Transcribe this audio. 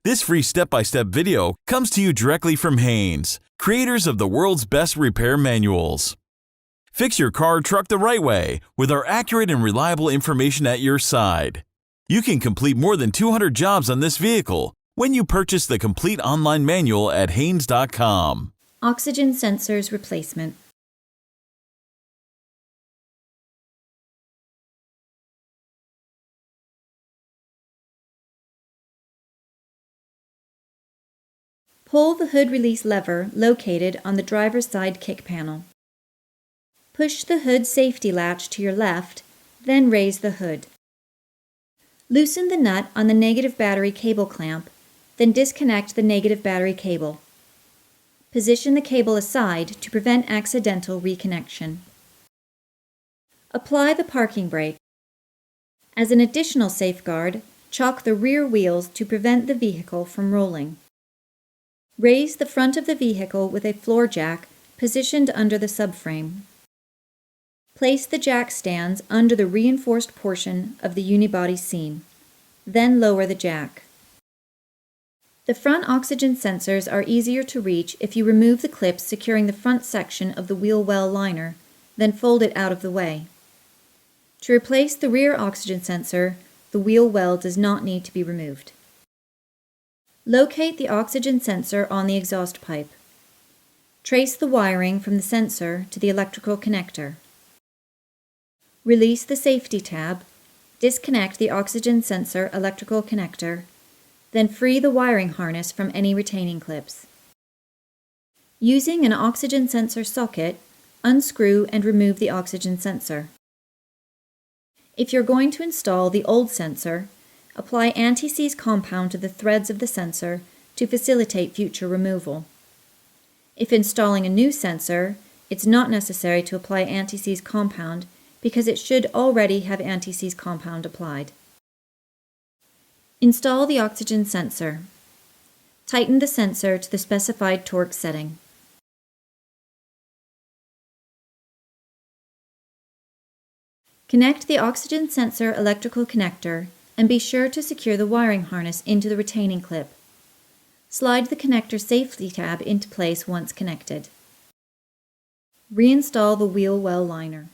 This free step-by-step video comes to you directly from Haynes, creators of the world's best repair manuals. Fix your car or truck the right way with our accurate and reliable information at your side. You can complete more than 200 jobs on this vehicle when you purchase the complete online manual at Haynes.com. Oxygen sensors replacement. Pull the hood release lever located on the driver's side kick panel. Push the hood safety latch to your left, then raise the hood. Loosen the nut on the negative battery cable clamp, then disconnect the negative battery cable. Position the cable aside to prevent accidental reconnection. Apply the parking brake. As an additional safeguard, chock the rear wheels to prevent the vehicle from rolling. Raise the front of the vehicle with a floor jack positioned under the subframe. Place the jack stands under the reinforced portion of the unibody seam. Then lower the jack. The front oxygen sensors are easier to reach if you remove the clips securing the front section of the wheel well liner, then fold it out of the way. To replace the rear oxygen sensor, the wheel well does not need to be removed. Locate the oxygen sensor on the exhaust pipe. Trace the wiring from the sensor to the electrical connector. Release the safety tab, disconnect the oxygen sensor electrical connector, then free the wiring harness from any retaining clips. Using an oxygen sensor socket, unscrew and remove the oxygen sensor. If you're going to install the old sensor, apply anti-seize compound to the threads of the sensor to facilitate future removal. If installing a new sensor, it's not necessary to apply anti-seize compound because it should already have anti-seize compound applied. Install the oxygen sensor. Tighten the sensor to the specified torque setting. Connect the oxygen sensor electrical connector and be sure to secure the wiring harness into the retaining clip. Slide the connector safety tab into place once connected. Reinstall the wheel well liner.